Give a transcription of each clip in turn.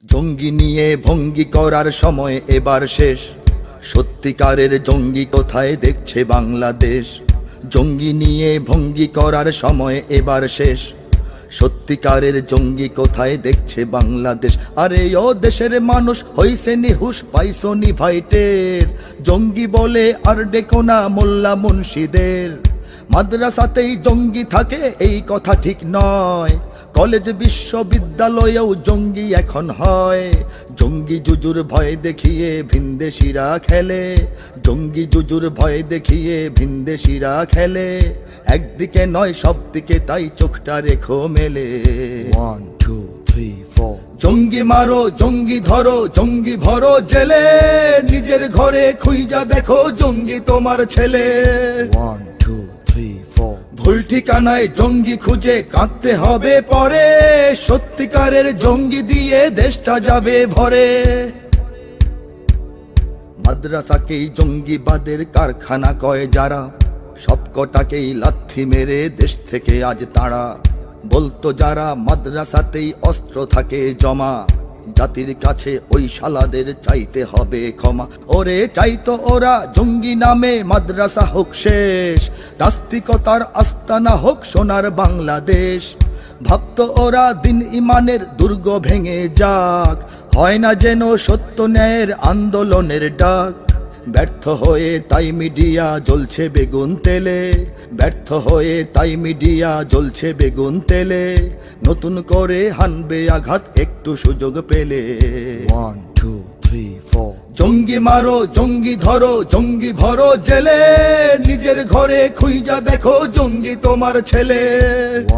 জঙ্গি নিয়ে ভঙ্গি করার সময় এবার শেষ। সত্যিকারের জঙ্গি কোথায় দেখছে বাংলাদেশ। জঙ্গি নিয়ে ভঙ্গি করার সময় এবার শেষ। সত্যিকারের জঙ্গি কোথায় দেখছে বাংলাদেশ। আরে ও দেশের মানুষ হইছে নিহুশ, পাইছো নি ভাইটের। জঙ্গি বলে আর ডেকো না মোল্লা মুন্সিদের। মাদ্রাসাতেই জঙ্গি থাকে এই কথা ঠিক নয়, কলেজ বিশ্ববিদ্যালয়েও জঙ্গি এখন হয়। জঙ্গি জুজুর ভয় দেখিয়ে ভিনদেশিরা খেলে। জঙ্গি জুজুর ভয় দেখিয়ে ভিনদেশিরা খেলে। একদিকে নয় সব দিকে, তাই চোখটা রেখো মেলে। 1 2 3 4 জঙ্গি মারো, জঙ্গি ধরো, জঙ্গি ভরো জেলে। নিজের ঘরে খুঁজা দেখো জঙ্গি তোমার ছেলে। 1 2 3 4 ভুল ঠিকানায় জঙ্গি খুঁজে কাঁদতে হবে পরে। সত্যিকারের জঙ্গি দিয়ে দেশটা যাবে ভরে। মাদ্রাসাকেই জঙ্গিবাদের কারখানা কয় যারা, সবকটাকেই লাথি মেরে দেশ থেকে আজ তারা। বলতো যারা মাদ্রাসাতেই অস্ত্র থাকে জমা, জাতির কাছে ওই শালাদের চাইতে হবে ক্ষমা। ওরে চাইতো ওরা জঙ্গি নামে মাদ্রাসা হোক শেষ, নাস্তিকতার আস্তানা হোক সোনার বাংলাদেশ। ভাবতো ওরা দিন ইমানের দুর্গ ভেঙে যাক, হয় না যেন সত্য ন্যায়ের আন্দোলনের ডাক। ব্যর্থ হয়ে তাই মিডিয়া জ্বলছে বেগুন তেলে। ব্যর্থ হয়ে তাই মিডিয়া জ্বলছে বেগুন তেলে। নতুন করে হানবে আঘাত একটু সুযোগ পেলে। 1 2 3 4 জঙ্গি মারো, জঙ্গি ধরো, জঙ্গি ভরো জেলে। নিজের ঘরে খুঁজা দেখো জঙ্গি তোমার ছেলে।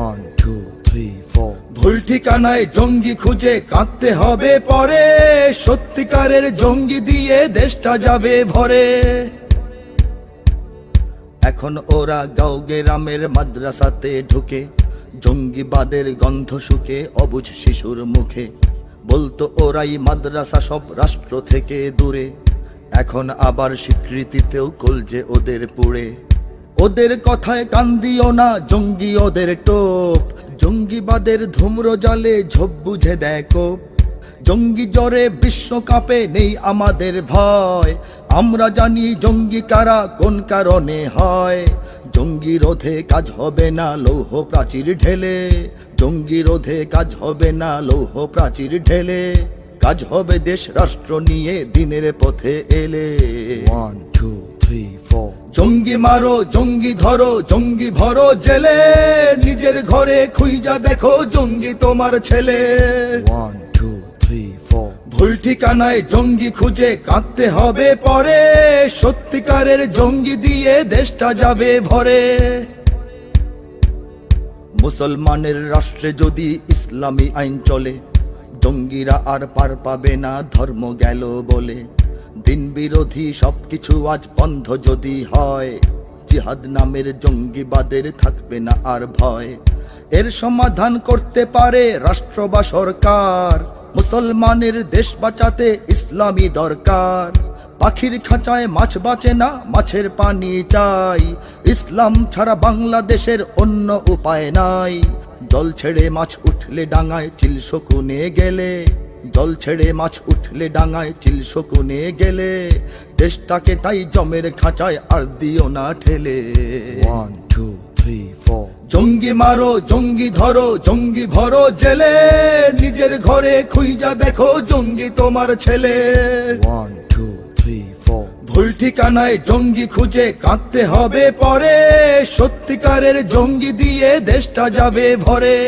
1 2 3 4 ভুল ঠিকানায় জঙ্গি খুঁজে কাঁদতে হবে পরে। সত্যিকারের জঙ্গি দিয়ে দেশটা যাবে ভরে। এখন ওরা গাঁও গ্রামের মাদ্রাসাতে ঢুকে, জঙ্গিবাদের গন্ধ শুকে অবুঝ শিশুর মুখে। বলতো ওরাই মাদ্রাসা সব রাষ্ট্র থেকে দূরে, এখন আবার স্বীকৃতিতেও কলজে ওদের পুড়ে। ওদের কথায় কান দিও না, জঙ্গি ওদের টোপ। জঙ্গিবাদের ধূম্র জলে ঝোপ বুঝে দেখো। জঙ্গি জ্বরে বিশ্বকাপে নেই আমাদের ভয়। আমরা জানি জঙ্গি কারা কোন কারণে হয়। জঙ্গি রোধে কাজ হবে না লৌহ প্রাচীর ঢেলে। জঙ্গি রোধে কাজ হবে না লৌহ প্রাচীর ঢেলে। কাজ হবে দেশ রাষ্ট্র নিয়ে দিনের পথে এলে। 1 2 3 4 জঙ্গি মারো, জঙ্গি ধরো, জঙ্গি ভরো জেলে। নিজের ঘরে খুঁজা দেখো জঙ্গি তোমার ছেলে। 1 2 3 4 ভুল ঠিকানায় জঙ্গি খুঁজে কাঁদতে হবে পরে। সত্যিকারের জঙ্গি দিয়ে দেশটা যাবে ভরে। মুসলমানের রাষ্ট্রে যদি ইসলামী আইন চলে, জঙ্গিরা আর পার পাবে না ধর্ম গেল বলে। দিন বিরোধী সবকিছু আজ বন্ধ যদি হয়, জিহাদ নামের জঙ্গিবাদের থাকবে না আর ভয়। এর সমাধান করতে পারে রাষ্ট্র বা সরকার। মুসলমানের দেশ বাঁচাতে ইসলামী দরকার। পাখির খাঁচায় মাছ বাঁচে না, মাছের পানি চাই। ইসলাম ছাড়া বাংলাদেশের অন্য উপায় নাই। জল ছেড়ে মাছ উঠলে ডাঙায় চিল শকুনে গেলে। জল ছেড়ে মাছ উঠলে ডাঙায় চিল শকুনে গেলে। দেশটাকে তাই জমের খাঁচায় আর দিও না ঠেলে। 1 2 3 4 জঙ্গি মারো, জঙ্গি ধরো, জঙ্গি ভরো জেলে। নিজের ঘরে খুঁজা দেখো জঙ্গি তোমার ছেলে। 1 2 3 4 ভুল ঠিকানায় জঙ্গি খুঁজে কাঁদতে হবে পরে। সত্যিকারের জঙ্গি দিয়ে দেশটা যাবে ভরে।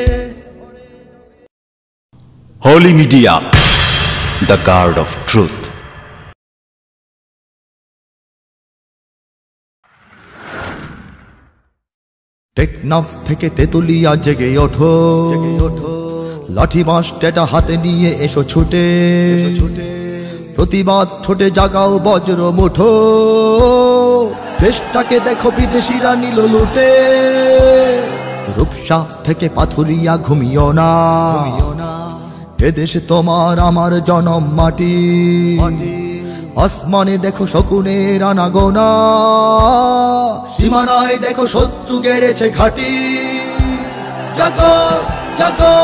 Holy Media, the guard of truth. Teknaf থেকে তেতুলিয়া জেগে ওঠো, লাঠি বাঁশ টেটা হাতে নিয়ে এসো ছুটে। প্রতিবাদ ঠোঁটে জাগাও বজ্র মুঠো। দেশটাকে দেখো বিদেশিরা নিল লুটে। রূপসা থেকে পাথুরিয়া ঘুমিও না, এদেশ তোমার আমার জনম মাটি। আসমানে দেখো শকুনের আনাগোনা, সীমানায় দেখো শত্রু গেড়েছে ঘাটি। জাগো জাগো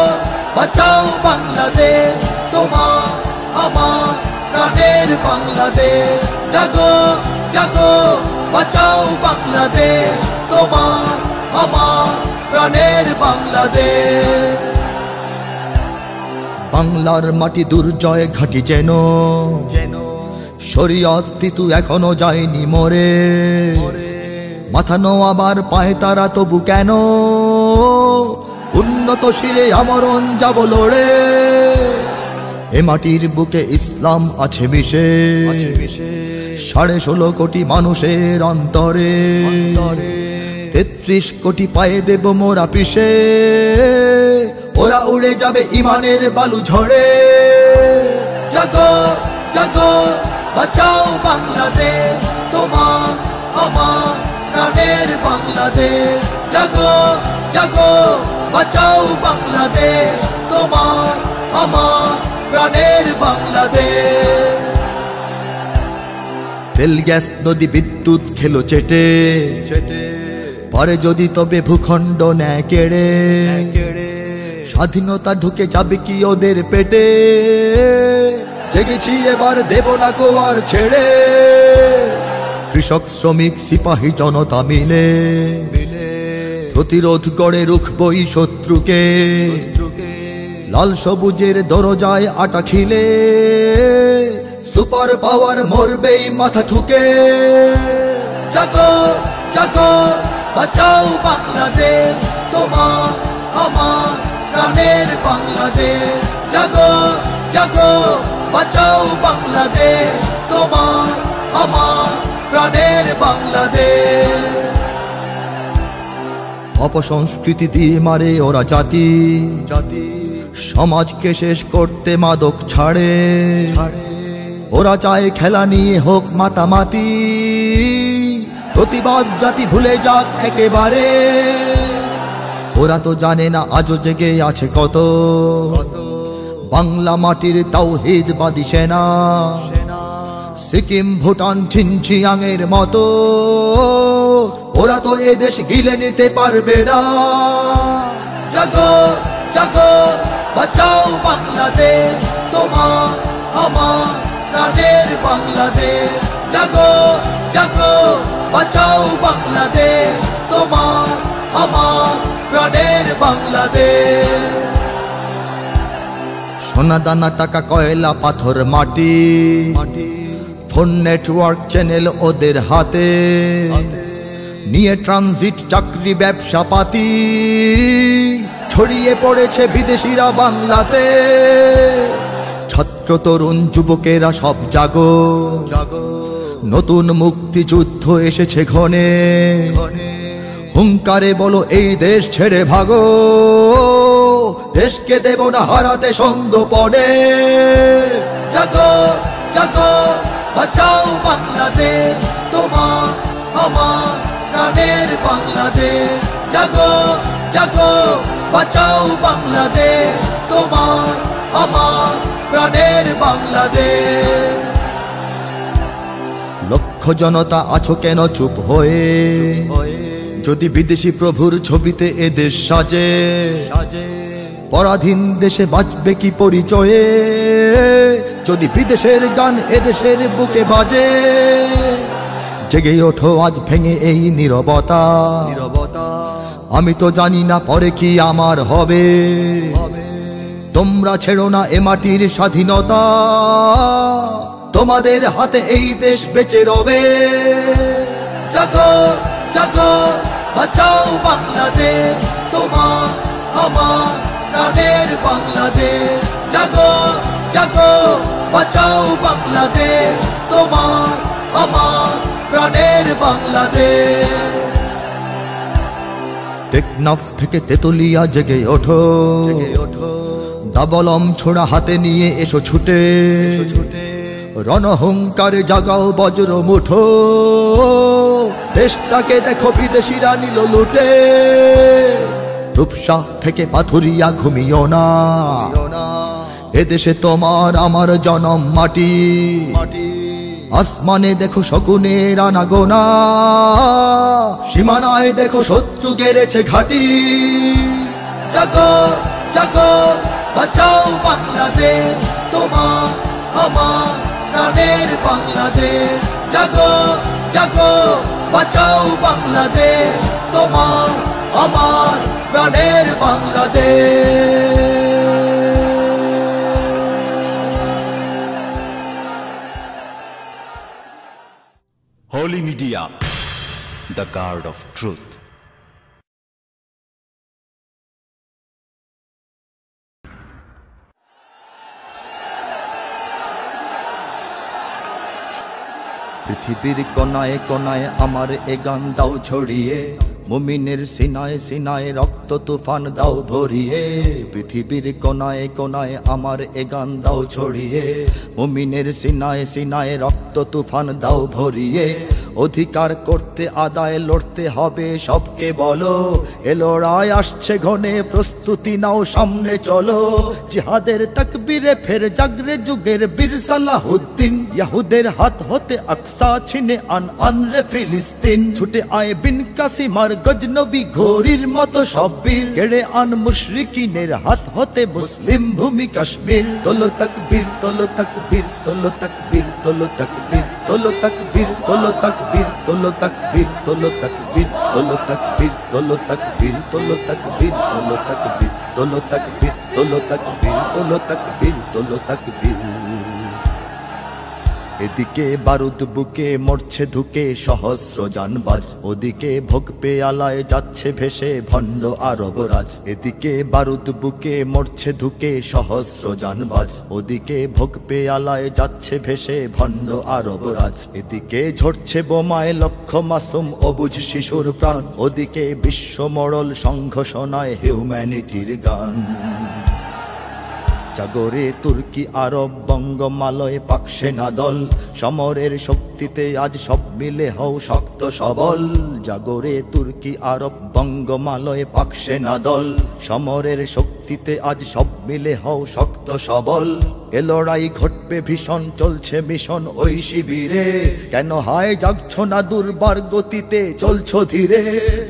বাঁচাও বাংলাদেশ তোমার। বাংলাদেশ, জাগো জাগো বাঁচাও বাংলাদেশ, তোমার আমার প্রাণের বাংলাদেশ। বাংলার মাটি দুর্জয় ঘাটি যেন শরীয়ত তিতু এখনো যায়নি মরে, মাথা নোয়াবার পায় তারা তবু কেন, উন্নত শিরে আমরণ যাব লড়ে। এ মাটির বুকে ইসলাম আছে বিশেষ, 16.5 কোটি মানুষের অন্তরে, 33 কোটি পায়ে দেব মোরা পিষে, ওরা উড়ে যাবে ইমানের বালু ঝড়ে। জাগো জাগো বাঁচাও বাংলাদেশ, তোমার আমার প্রাণের বাংলাদেশ, জাগো জাগো বাঁচাও বাংলাদেশ, তোমার আমার প্রাণের বাংলাদেশ। তেল গ্যাস নদী বিদ্যুৎ খেলো চেটে, পরে যদি তবে ভূখণ্ড নেয় কেড়ে, স্বাধীনতা ঢুকে যাবে কি ওদের পেটে, জেগেছি এবার দেব না গো আর ছেড়ে। কৃষক শ্রমিক সিপাহী জনতা মিলে প্রতিরোধ গড়ে রুখবই শত্রুকে, লাল সবুজের দরজায় আটা খিলে, সুপার পাওয়ার মরবেই মাথা ঠুকে। জাগো জাগো বাঁচাও বাংলাদেশ, তোমার আমার প্রাণের বাংলাদেশ, জাগো জাগো বাঁচাও বাংলাদেশ, তোমার আমার প্রাণের বাংলাদেশ। অপসংস্কৃতি দিয়ে মারে ওরা জাতি, সমাজকে শেষ করতে মাদক ছাড়ে, ওরা চায় খেলা নিয়ে হোক মাতামাতি, প্রতিবাদ জাতি ভুলে যাক একেবারে। ওরা তো জানে না আজও জেগে আছে কত বাংলা মাটির তাওহীদবাদী সেনা, সিকিম ভুটান ঝিনঝিয়াংয়ের মতো, ওরা তো এ দেশ গিলে নিতে পারবে না। জাগো জাগো বাঁচাও বাংলাদেশ, তোমার আমার প্রাণের বাংলাদেশ, জাগো জাগো বাঁচাও বাংলাদেশ, তোমার আমার প্রাণের বাংলাদেশ। সোনা দানা টাকা কয়লা পাথর মাটি, ফোন নেটওয়ার্ক চ্যানেল ওদের হাতে, নিয়ে ট্রানজিট চাকরি ব্যবসা পাতি, ছড়িয়ে পড়েছে বিদেশিরা বাংলাতে। ছাত্র তরুণ যুবকেরা সব জাগো, নতুন মুক্তিযুদ্ধ এসেছে ঘনে, হুঙ্কারে বলো এই দেশ ছেড়ে ভাগো, দেশকে দেব না হারাতে সঙ্গোপনে। জাগো জাগো বাঁচাও বাংলাদেশ, তোমার আমার প্রাণের বাংলাদেশ, জাগো জাগো বাঁচাও বাংলাদেশ, তোমার আমার প্রাণের বাংলাদেশ। লক্ষ জনতা আছো কেন চুপ হয়ে, যদি বিদেশি প্রভুর ছবিতে এ দেশ সাজে, পরাধীন দেশে বাঁচবে কি পরিচয়ে, যদি বিদেশের গান এদেশের বুকে বাজে। জেগে ওঠো আজ ভেঙে এই নীরবতা, আমি তো জানি না পরে কি আমার হবে, তোমরা ছেড়ো না এ মাটির স্বাধীনতা, তোমাদের হাতে এই দেশ বেঁচে রবে। জাগো জাগো বাঁচাও বাংলাদেশ, তোমার আমার প্রাণের বাংলাদেশ, জাগো জাগো বাঁচাও বাংলাদেশ, তোমার আমার প্রাণের বাংলাদেশ। টেকনাফ থেকে তেতুলিয়া জেগে ওঠো, দাবলম ছোড়া হাতে নিয়ে এসো ছুটে, রণহুঙ্কারে জাগাও বজ্র মুঠো, দেশটাকে দেখো বিদেশিরা নিল লুটে। রূপসা থেকে পাথুরিয়া ঘুমিও না, এদেশে তোমার আমার জনম মাটি, আসমানে দেখো শকুনের আনাগোনা, সীমানায় দেখো শত্রু গেড়েছে ঘাটি। জাগো জাগো বাঁচাও বাংলাদেশ, তোমার আমার প্রাণের বাংলাদেশ। জাগো জাগো বাঁচাও বাংলাদেশ, তোমার আমার প্রাণের Bangladesh. Holy Media, the guard of truth. পৃথিবীর কোনায় কোনায় আমার এ গান দাও ছড়িয়ে, মুমিনের সিনায় সিনায় রক্ত তুফান দাও ভরিয়ে। পৃথিবীর কোনায় কোনায় আমার এ গান দাও ছড়িয়ে, মুমিনের সিনায় সিনায় রক্ত তুফান দাও ভরিয়ে। অধিকার করতে আদায় লড়তে হবে সবকে বলো, এ লড়াই আসছে ঘনে প্রস্তুতি নাও সামনে চলো। জিহাদের তাকবীরে ফের জাগরে যুগের বীর সালাহুদ্দিন, ইহুদের হাত হতে আকসা ছিনে আন রে ফিলিস্তিন। ছুটে আয় বিন কাসিমার গজনবী ঘোরির মতো সব বীর, কেড়ে আন মুশরিকিনের হাত হতে মুসলিম ভূমি কাশ্মীর। তোলো তাকবীর তোলো তাকবীর তোলো তাকবীর তোলো তাকবীর তোলো তাকবীর তোলো তাকবীর তোলো তাকবীর তোলো তাকবীর তোলো তাকবীর তোলো তাকবীর তোলো তাকবীর তোলো তাকবীর তোলো তাকবীর তোলো তাকবীর তোলো তাকবীর তোলো তাকবীর। এদিকে বারুদ বুকে মরছে ধুকে সহস্র জানবাজ, ওদিকে ভোগ পেয়ালায় যাচ্ছে ভেসে ভণ্ড আরবরাজ। এদিকে বারুদ বুকে মরছে ধুকে সহস্র জানবাজ, ওদিকে ভোগ পেয়ালায় যাচ্ছে ভেসে ভণ্ড আরবরাজ। এদিকে ঝরছে বোমায় লক্ষ মাসুম অবুঝ শিশুর প্রাণ, ওদিকে বিশ্ব মরল সংঘ শোনায় হিউম্যানিটির গান। জাগরে তুর্কি আরব বঙ্গমালয় পাক সেনা দল, সমরের শক্তিতে আজ সব মিলে হও শক্ত সবল। জাগরে তুর্কি আরব বঙ্গমালয় পাক সেনা দল, সমরের শক্তিতে আজ সব মিলে হও শক্ত সবল। এ লড়াই ঘটবে ভীষণ চলছে মিশন ওই শিবিরে, কেন হায় জাগছ না দুর্বার গতিতে চলছো ধীরে।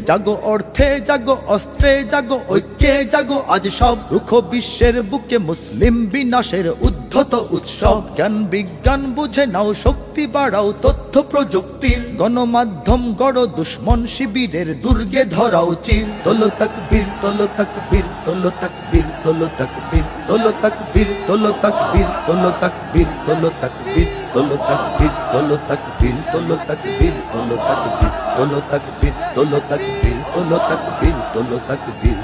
জাগো অর্থে জাগো অস্ত্রে জাগো ঐক্যে জাগো আজ সব, রুখ বিশ্বের বুকে মুসলিম বিনাশের উদ্ধত উৎসব। জ্ঞান বিজ্ঞান বুঝে নাও শক্তি বাড়াও তথ্য প্রযুক্তির, গণমাধ্যম গড় দুশ্মন শিবিরের দুর্গে ধরাও চির। তোলো তাকবীর তোলো তাকবীর তোলো তাকবীর তোলো তাকবীর তোলো তাকবীর তোলো তাকবীর তোলো তাকবীর তোলো তাকবীর তোলো তাকবীর তোলো তাকবীর তোলো তাকবীর তোলো তাকবীর তোলো তাকবীর তোলো তাকবীর তোলো তাকবীর তোলো তাকবীর।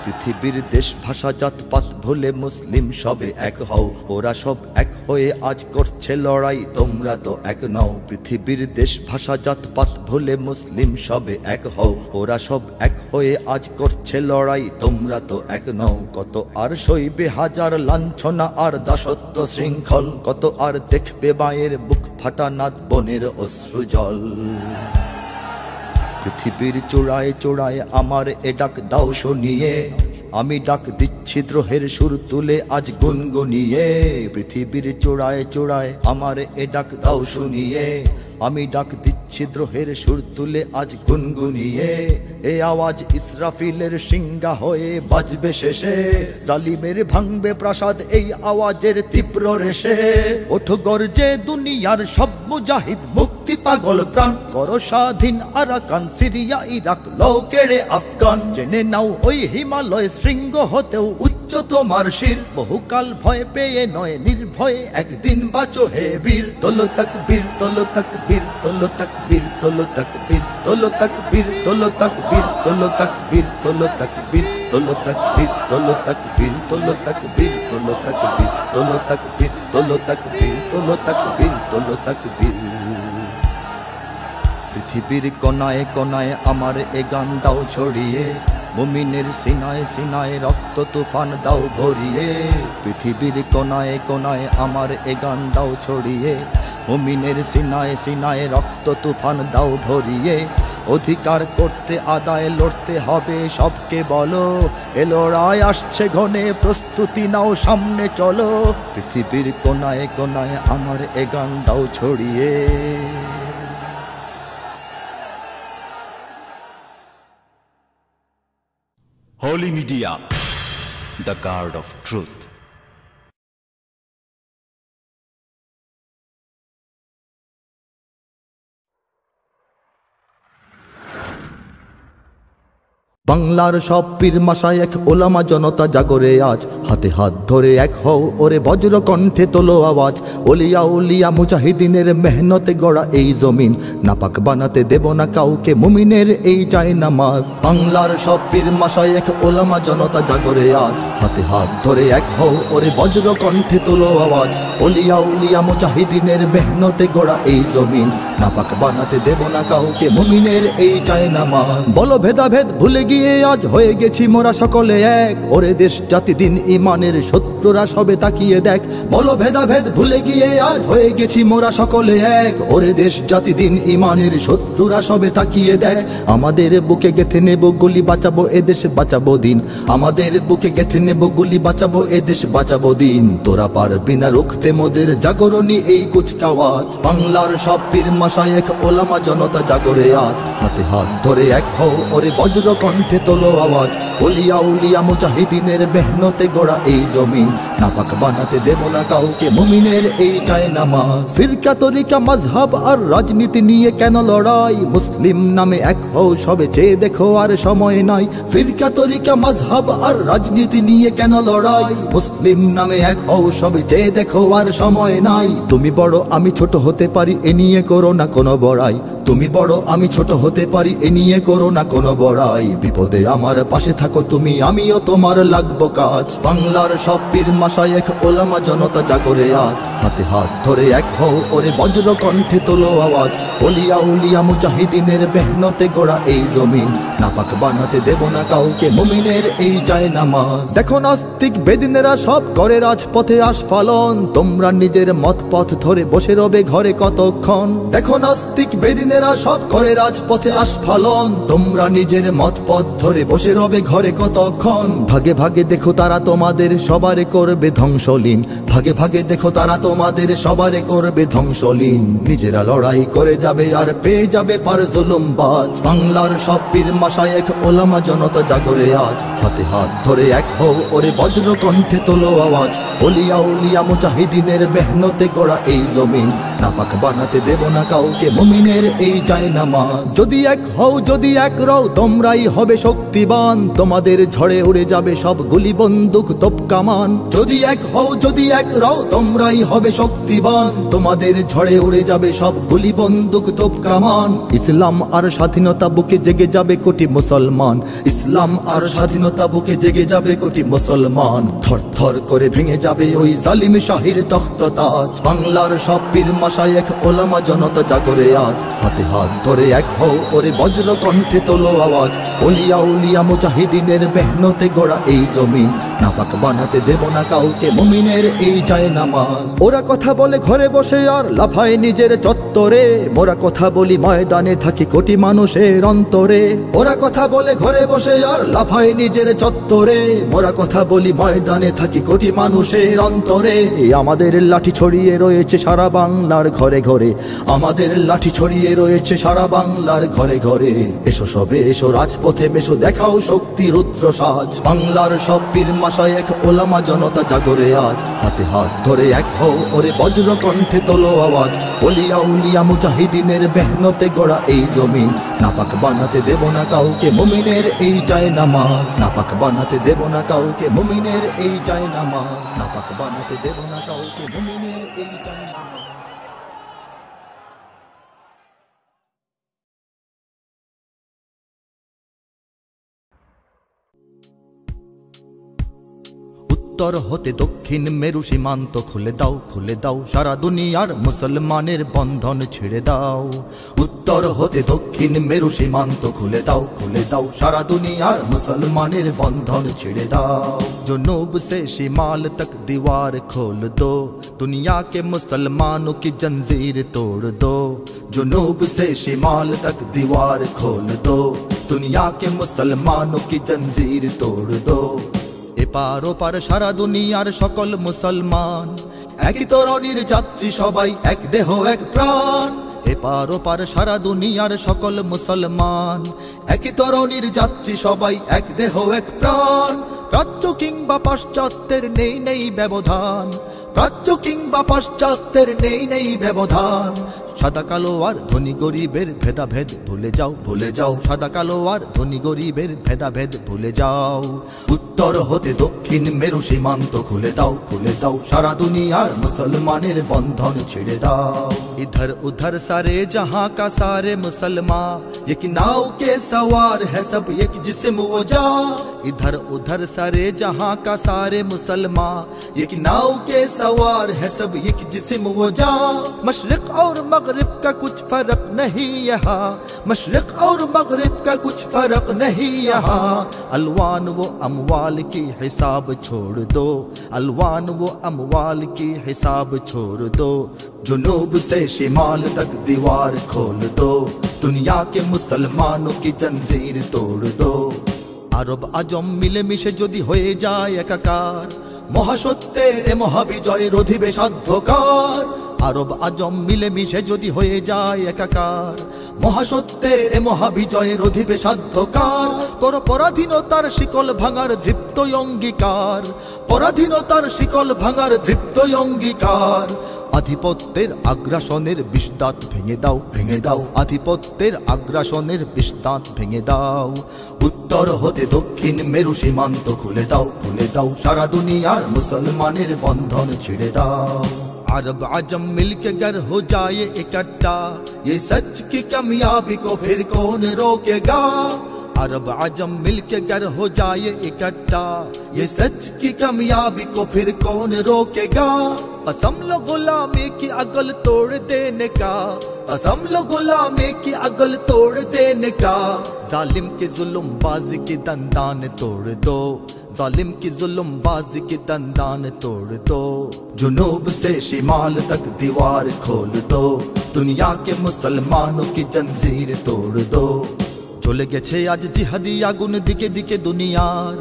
পৃথিবীর দেশ ভাষা জাতপাত ভুলে মুসলিম সবে এক হও, ওরা সব এক হয়ে আজ করছে লড়াই তোমরা তো এক নও। পৃথিবীর দেশ ভাষা জাতপাত ভুলে মুসলিম সবে এক হও, ওরা সব এক হয়ে আজ করছে লড়াই তোমরা তো এক নও। কত আর সইবে হাজার লাঞ্ছনা আর দাসত্ব শৃঙ্খল, কত আর দেখবে মায়ের বুক ফাটা নাদ বনের অশ্রু জল। পৃথিবীর চূড়ায় চূড়ায় আমার এ ডাক দাও শুনিয়ে, আমি ডাক দিচ্ছি দ্রোহের সুর তুলে আজ গুনগুনিয়ে। পৃথিবীর চূড়ায় চূড়ায় আমার এ ডাক দাও শুনিয়ে, আমি ডাক দিচ্ছি দ্রোহের সুর তুলে আজ গুনগুনিয়ে। এ আওয়াজ ইসরাফিলের সিংহা হয়ে বাজবে শেষে, জালিমের ভাঙবে প্রাসাদ এই আওয়াজের তীব্র রেশে। ওঠো গর্জে দুনিয়ার সব মুজাহিদ মুক্তি পাগল প্রাণ, করো স্বাধীন আরাকান সিরিয়া ইরাক লও কেড়ে আফগান। জেনে নাও ওই হিমালয় শৃঙ্গ হতেও উচ্চ তোমার শির, বহুকাল ভয় পেয়ে নয় নির্ভয়ে একদিন বাঁচো হে বীর। তোলো তাকবীর তোলো তাকবীর তোলো তাকবীর তোলো তাকবীর তোলো তাকবীর তোলো তাকবীর তোলো তাকবীর তোলো তাকবীর তোলো তাকবীর তোলো তাকবীর তোলো তাকবীর তোলো তাকবীর তোলো তাকবীর তোলো তাকবীর তোলো তাকবীর তোলো তাকবীর। পৃথিবীর কোনায় কোনায় আমার এ গান দাও ছড়িয়ে, মুমিনের সিনায় সিনায় রক্ত তুফান দাও ভরিয়ে। পৃথিবীর কোনায় কোনায় আমার এ গান দাও ছড়িয়ে, মুমিনের সিনায় সিনায় রক্ত তুফান দাও ভরিয়ে। অধিকার করতে আদায় লড়তে হবে সবকে বলো, এ লড়াই আসছে ঘনে প্রস্তুতি নাও সামনে চলো। পৃথিবীর কোনায় কোনায় আমার এ গান দাও ছড়িয়ে। Holy Media, the guard of truth. বাংলার সব পীর মাশায়েখ ওলামা জনতা জাগরে আজ, হাতে হাত ধরে এক হও ওরে বজ্র কণ্ঠে তোলো আওয়াজ। ওলিয়া উলিয়া মুজাহিদিনের মেহনতে গড়া এই জমিন, নাপাক বানাতে দেব না কাউকে মুমিনের এই চাই নামাজ। বাংলার সব পীর মাশায়েখ ওলামা জনতা জাগরে আজ, হাতে হাত ধরে এক হও ওরে বজ্র কণ্ঠে তোলো আওয়াজ। ওলিয়া উলিয়া মুজাহিদিনের মেহনতে গড়া এই জমিন, নাপাক বানাতে দেব না কাউকে মুমিনের এই চাই নামাজ। বলো ভেদাভেদ ভুলে গিয়ে আজ হয়ে গেছি মোরা সকলে এক, ওরে দেশ জাতি দিন ইমানের শত্রুরা সবে তাকিয়ে দেখ। বলো ভেদাভেদ ভুলে গিয়ে আজ হয়ে গেছি মোরা সকলে এক, ওরে দেশ জাতি দিন ইমানের শত্রুরা সবে তাকিয়ে দেখ। আমাদের বুকে গেথে নেব গুলি, বাঁচাবো এদেশ বাঁচাবো দিন। আমাদের বুকে গেথে নেব গুলি, বাঁচাবো এদেশ বাঁচাবো দিন। তোরা পারবি না রুখতে মোদের জাগরণী এই কুচকাওয়াজ। বাংলার সব পীর মাশায়েখ ওলামা জনতা জাগরে আজ, হাতে হাত ধরে এক হও ওরে বজ্র কণ্ঠে তোলো আওয়াজ। ওলিয়া উলিয়া মুজাহিদিনের মেহনতে গড়া এই জমিন, নাপাক বানাতে দেব না কাউকে মুমিনের এই চাই নামাজ। ফিরকা তরিকা মাযহাব আর রাজনীতি নিয়ে কেন লড়াই, মুসলিম নামে এক হও সবে চেয়ে দেখো আর সময় নাই। ফিরকা তরিকা মাযহাব আর রাজনীতি নিয়ে কেন লড়াই, মুসলিম নামে এক হও সবে চেয়ে দেখো আর সময় নাই। তুমি বড় আমি ছোট হতে পারি এ নিয়ে করো না কোনো বড়াই, তুমি বড় আমি ছোট হতে পারি এ নিয়ে করো না কোনো বড়াই। বিপদে আমার পাশে থাকো তুমি, আমিও তোমার লাগবো কাজ। বাংলার সব পীর মাশায়েখ ওলামা জনতা জাগরে আজ, হাতে হাত ধরে এক হও ওরে বজ্র কণ্ঠে তোলো আওয়াজ। ওলিয়া উলিয়া মুজাহিদিনের মেহনতে গড়া এই জমিন, নাপাক বানাতে দেব না কাউকে মুমিনের এই চাই নামাজ। দেখো নাস্তিক বেদিনেরা সব করে রাজপথে আস্ফালন, তোমরা নিজের মত পথ ধরে বসে রবে ঘরে কতক্ষণ। দেখো নাস্তিক বেদিনেরা সব করে রাজপথে আস্ফালন, তোমরা নিজের মত পথ ধরে বসে রবে ঘরে কতক্ষণ। ভাগে ভাগে দেখো তারা তোমাদের সবারে করবে ধ্বংসলীন, ভাগে ভাগে দেখো তারা তোমাদের সবারে করবে ধ্বংসলীন। নিজেরা লড়াই করে যাবে আর পেয়ে যাবে পার জুলুমবাজ। বাংলার সব পীর মাশায়েখ ওলামা জনতা জাগরে আজ, হাতে হাত ধরে এক হও ওরে বজ্র কণ্ঠে তোলো আওয়াজ। ওলিয়া উলিয়া মুজাহিদিনের মেহনতে গড়া এই জমিন, নাপাক বানাতে দেব না কাউকে মুমিনের এই চাই নামাজ। যদি এক হও যদি এক রও তোমরাই হবে শক্তিবান, তোমাদের ঝড়ে উড়ে যাবে সব গুলি বন্দুক তোপ কামান। যদি এক হও যদি এক রও তোমরাই হবে শক্তিবান, তোমাদের ঝড়ে উড়ে যাবে সব গুলি বন্দুক তোপ কামান। ইসলাম আর স্বাধীনতা বুকে জেগে যাবে কোটি মুসলমান, ইসলাম আর স্বাধীনতা বুকে জেগে যাবে কোটি মুসলমান। থর থর করে ভেঙে যাবে ওই জালিম শাহির তখ্ত তাজ। বাংলার সব পীর মাশায়েখ ওলামা জনতা জাগরে আজ, হাতে হাত ধরে এক হও ওরে বজ্র কণ্ঠে তোলো আওয়াজ। ওলিয়া উলিয়া মুজাহিদিনের মেহনতে গড়া এই জমিন, নাপাক বানাতে দেব না কাউকে মুমিনের এই চাই নামাজ। ওরা কথা বলে ঘরে বসে আর লাফায় নিজের চত্বরে, মোরা কথা বলি ময়দানে থাকি কোটি মানুষের অন্তরে। ওরা কথা বলে ঘরে বসে আর লাফায় নিজের চত্বরে, মোরা কথা বলি ময়দানে থাকি কোটি মানুষের অন্তরে। আমাদের লাঠি ছড়িয়ে রয়েছে সারা বাংলার ঘরে ঘরে, আমাদের লাঠি ছড়িয়ে রয়েছে সারা বাংলার ঘরে ঘরে। এসো সবে এসো রাজপথে মেশো দেখাও শক্তি রুদ্র সাজ। বাংলার সব পীর মাশায়েখ ওলামা জনতা জাগরে আজ, হাতে হাত ধরে এক হও ওরে বজ্র কণ্ঠে তোলো আওয়াজ। ওলিয়া উলিয়া মুজাহিদিনের মেহনতে গড়া এই জমিন, নাপাক বানাতে দেব না কাউকে মুমিনের এই চাই নামাজ। নাপাক বানাতে দেব না কাউকে মুমিনের এই চাই নামাজ, নাপাক বানাতে দেব না কাউকে মুমিনের এই চাই নামাজ। উত্তর হতে দক্ষিণ মেরু সীমান্ত খুলে দাও খুলে দাও, সারা দুনিয়ার মুসলমানের বন্ধন ছেড়ে দাও। উত্তর হতে দক্ষিণ মেরু সীমান্ত খুলে দাও খুলে দাও, সারা দুনিয়ার মুসলমানের বন্ধন ছেড়ে দাও। जुनूब से शिमाल तक दीवार खोल दो, दुनिया के मुसलमानों की जंजीर तोड़ दो। जुनूब से शिमाल तक दीवार खोल दो, दुनिया के मुसलमानों की जंजीर तोड़ दो। এপার ওপার সারা দুনিয়ার সকল মুসলমান, একই তরণীর যাত্রী সবাই এক দেহ এক প্রাণ। এপার ওপার সারা দুনিয়ার সকল মুসলমান, একই তরণীর যাত্রী সবাই এক দেহ এক প্রাণ। প্রাচ্য কিংবা পাশ্চাত্যের নেই নেই ব্যবধান, প্রাচ্য কিংবা পাশ্চাত্যের নেই নেই ব্যবধান। সাদা কালো আর ধনী গরিবের ভেদাভেদ ভুলে যাও, ভুলে যাও। সাদা কালো আর ধনী গরিবের ভেদাভেদ ভুলে যাও। উত্তর হতে দক্ষিণ মেরু সীমান্ত খুলে দাও, খুলে দাও। সারা দুনিয়ার মুসলমানের বন্ধন ছেড়ে দাও। इधर उधर सारे जहां का सारे मुसलमान एक नाव के सवार है सब एक जिस्म वो जा। इधर उधर सारे जहां का सारे मुसलमान एक नाव के सवार है सब एक जिस्म वो जा। मशरिक और मगरिब का कुछ फर्क नहीं यहाँ, मशरिक और मगरिब का कुछ फर्क नहीं यहाँ। अलवान वो अमवाल की हिसाब छोड़ दो, अलवान वो अमवाल की हिसाब छोड़ दो। जुनूब से शिमाल तक दीवार खोल दो, दुनिया के मुसलमानों की जंजीर तोड़ दो। আরব আজম মিলেমিশে যদি হয়ে যায় একাকার, মহাসত্যের এ মহাবিজয়ের অধিবে সাধ্যকার। আরব আজম মিলেমিশে যদি হয়ে যায় একাকার, মহাসত্যের এ মহাবিজয়ের অধিবে সাধ্যকার। কর পরাধীনতার শিকল ভাঙার দৃপ্ত অঙ্গীকার, পরাধীনতার শিকল ভাঙার দৃপ্ত অঙ্গীকার। আধিপত্যের আগ্রাসনের বিষদাঁত ভেঙে দাও, ভেঙে দাও। আধিপত্যের আগ্রাসনের বিষদাঁত ভেঙে দাও। উত্তর হতে দক্ষিণ মেরু সীমান্ত খুলে দাও, খুলে দাও। সারা দুনিয়ার মুসলমানের বন্ধন ছিঁড়ে দাও। अरब आजम मिलके गर हो जाए इकट्ठा, ये सच की कामयाबी को फिर कौन रोकेगा। अरब आजम मिलके गर हो जाए इकट्ठा, ये सच की कामयाबी को फिर कौन रोकेगा। कसम लो गुलामी की अगल तोड़ देने का, कसम लो गुलामी की अगल तोड़ देने का। जालिम की जुल्म बाजी की दंदान तोड़ दो, जालिम की जुल्म बाजी की दंदान तोड़ दो। जुनूब से शिमाल तक दीवार खोल दो, दुनिया के मुसलमानों की जंजीर तोड़ दो। চলে গেছে আজ জিহাদি আগুন দিকে দিকে দুনিয়ার,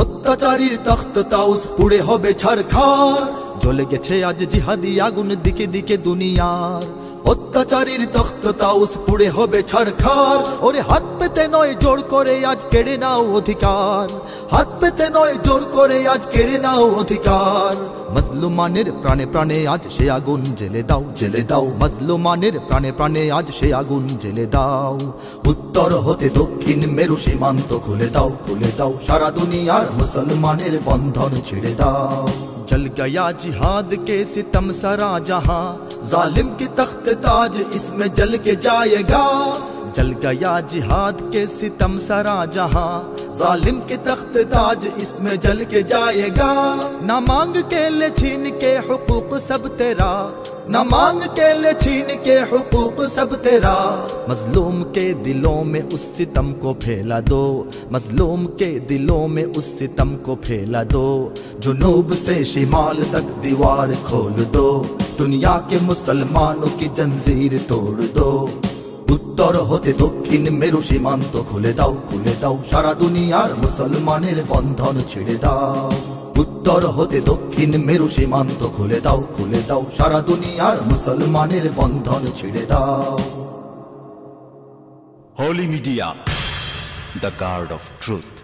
অত্যাচারীর তখ্ত তাউস পুড়ে হবে ছারখার। জ্বলে গেছে আজ জিহাদি আগুন দিকে দিকে দুনিয়ার, অত্যাচারীর তখ্ত তাউস পুড়ে হবে ছারখার। ওরে হাত পেতে নয় জোর করে আজ কেড়ে নাও অধিকার, হাত পেতে নয় জোর করে আজ কেড়ে নাও অধিকার। মজলুমানের প্রাণে প্রাণে আজ সে আগুন জেলে দাও, জেলে দাও। মজলুমানের প্রাণে প্রাণে আজ সে আগুন জেলে দাও। উত্তর হতে দক্ষিণ মেরু সীমান্ত খুলে দাও, খুলে দাও। সারা দুনিয়ার মুসলমানের বন্ধন ছেড়ে দাও। जल गया जिहाद के सितम सरा जहां, जालिम की तख्त ताज इसमें जल के जाएगा। जल गया जिहाद के सितम सरा जहां, जालिम के तख्त ताज इसमें जल के जाएगा। ना मांग के ले छीन के हुकूक सब तेरा, ना मांग के ले छीन के हुकूक सब तेरा। मजलूम के दिलों में उस सितम को फैला दो, मजलूम के दिलों में उस सितम को फैला दो। जुनूब से शिमाल तक दीवार खोल दो, दुनिया के मुसलमानों की जंजीर तोड़ दो। উত্তর হতে দক্ষিণ মেরু সীমান্ত খুলে দাও, খুলে দাও। সারা দুনিয়ার মুসলমানের বন্ধন ছেড়ে দাও। উত্তর হতে দক্ষিণ মেরু সীমান্ত খুলে দাও, খুলে দাও। সারা দুনিয়ার মুসলমানের বন্ধন ছেড়ে দাও। Holy Media, the guard of truth.